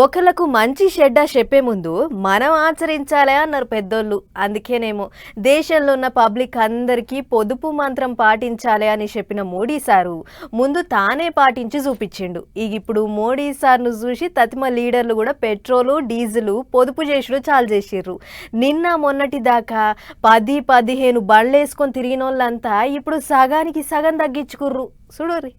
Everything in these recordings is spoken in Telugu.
ఒకళ్ళకు మంచి చెడ్డ చెప్పే ముందు మనం ఆచరించాలే అన్నారు పెద్దోళ్ళు. అందుకేనేమో దేశంలో ఉన్న పబ్లిక్ అందరికీ పొదుపు మంత్రం పాటించాలి అని చెప్పిన మోడీ సారు ముందు తానే పాటించి చూపించిండు. ఇప్పుడు మోడీ సార్ను చూసి తతిమ లీడర్లు కూడా పెట్రోలు డీజిల్ పొదుపు చేసుడు చాలు చేసిర్రు. నిన్న మొన్నటి దాకా 10-15 బండ్లేసుకొని తిరిగిన వాళ్ళంతా ఇప్పుడు సగానికి సగం తగ్గించుకుర్రు. చూడుర్రి.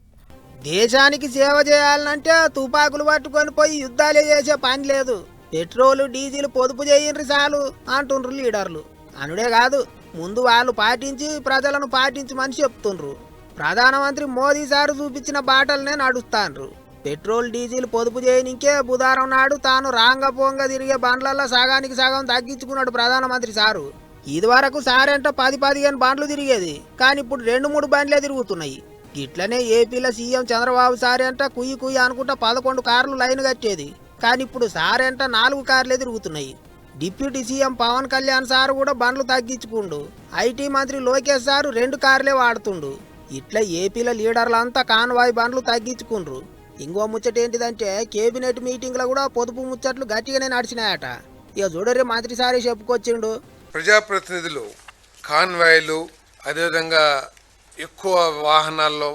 దేశానికి సేవ చేయాలంటే తుపాకులు పట్టుకొని పోయి యుద్ధాలే చేసే పని లేదు. పెట్రోలు డీజిల్ పొదుపు చేయండి చాలు అంటుండ్రు లీడర్లు. అనుడే కాదు, ముందు వాళ్ళు పాటించి ప్రజలను పాటించమని చెప్తుండ్రు. ప్రధానమంత్రి మోదీ సారు చూపించిన బాటలనే నడుస్తాండ్రు. పెట్రోల్ డీజిల్ పొదుపు చేయనికే బుధవారం నాడు తాను రాంగపోంగ తిరిగే బండ్లలో సగానికి సగం తగ్గించుకున్నాడు ప్రధానమంత్రి సారు. ఇది వరకు సారంట 10-15 బండ్లు తిరిగేది, కానీ ఇప్పుడు 2-3 బండ్లే తిరుగుతున్నాయి. ఇట్లనే ఏపీలో సీఎం చంద్రబాబు సారి అంట కుయ్యి అనుకుంటా 11 కార్లు లైన్ కట్టేది, కానీ ఇప్పుడు సారి అంట 4 కార్లే తిరుగుతున్నాయి. Deputy CM Pawan Kalyan sir కూడా బండ్లు తగ్గించుకుండు. ఐటీ మంత్రి లోకేష్ సారు 2 కార్లే వాడుతుండు. ఇట్లా ఏపీలో లీడర్లంతా కాన్వాయ్ బండ్లు తగ్గించుకుండ్రు. ఇంకో ముచ్చట ఏంటిదంటే కేబినెట్ మీటింగ్లో కూడా పొదుపు ముచ్చట్లు గట్టిగానే నడిచినాయట. ఇక చూడరే మంత్రి సారే చెప్పుకొచ్చిండు. ప్రజాప్రతినిధులు కాన్వాయ్లు, అదేవిధంగా ఎక్కువ వాహనాల్లో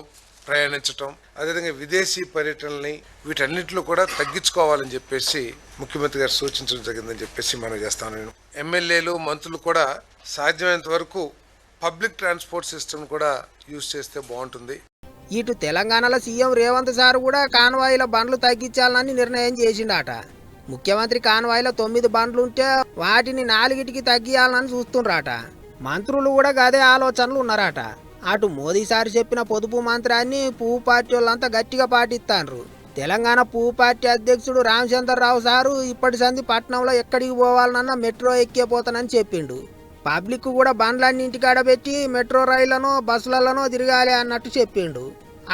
ప్రయాణించటం, అదేవిధంగా విదేశీ పర్యటనల్ని వీటన్నిటిలో కూడా తగ్గించుకోవాలని చెప్పేసి ముఖ్యమంత్రి గారు సూచించడం జరిగిందని చెప్పేసి మనం చేస్తాను. నేను ఎమ్మెల్యేలు మంత్రులు కూడా సాధ్యమైనంత వరకు పబ్లిక్ ట్రాన్స్పోర్ట్ సిస్టమ్ కూడా యూజ్ చేస్తే బాగుంటుంది. ఇటు తెలంగాణలో సీఎం రేవంత్ సార్ కూడా కాన్వాయ్ల బండ్లు తగ్గించాలని నిర్ణయం చేసిండట. ముఖ్యమంత్రి కాన్వాయ్లో 9 బండ్లుంటే వాటిని 4కి తగ్గియాలని చూస్తుండ్రట. మంత్రులు కూడా గదే ఆలోచనలు ఉన్నారట. అటు మోదీ సార్ చెప్పిన పొదుపు మంత్రాన్ని పువ్వు పార్టీ వాళ్ళంతా గట్టిగా పాటిస్తాండ్రు. తెలంగాణ పువ్వు పార్టీ అధ్యక్షుడు రామచంద్రరావు సారు ఇప్పటి సంది పట్నంలో ఎక్కడికి పోవాలన్నా మెట్రో ఎక్కిపోతానని చెప్పిండు. పబ్లిక్ కూడా బండ్లన్నీ ఇంటికాడ పెట్టి మెట్రో రైళ్లను బస్సులలోనో తిరగాలి అన్నట్టు చెప్పిండు.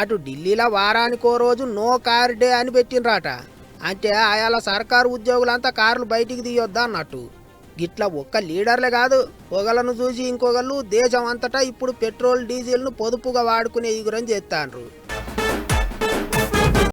అటు ఢిల్లీలో వారానికో రోజు నో కార్ డే అని పెట్టిండ్రట. అంటే ఆయా సర్కారు ఉద్యోగులంతా కార్లు బయటికి తీయొద్దా అన్నట్టు. గిట్లా ఒక్క లీడర్లే కాదు, ఒకళ్ళను చూసి ఇంకొకళ్ళు దేశం అంతటా ఇప్పుడు పెట్రోల్ డీజిల్ను పొదుపుగా వాడుకునే ఎగురని చేస్తాండ్రు.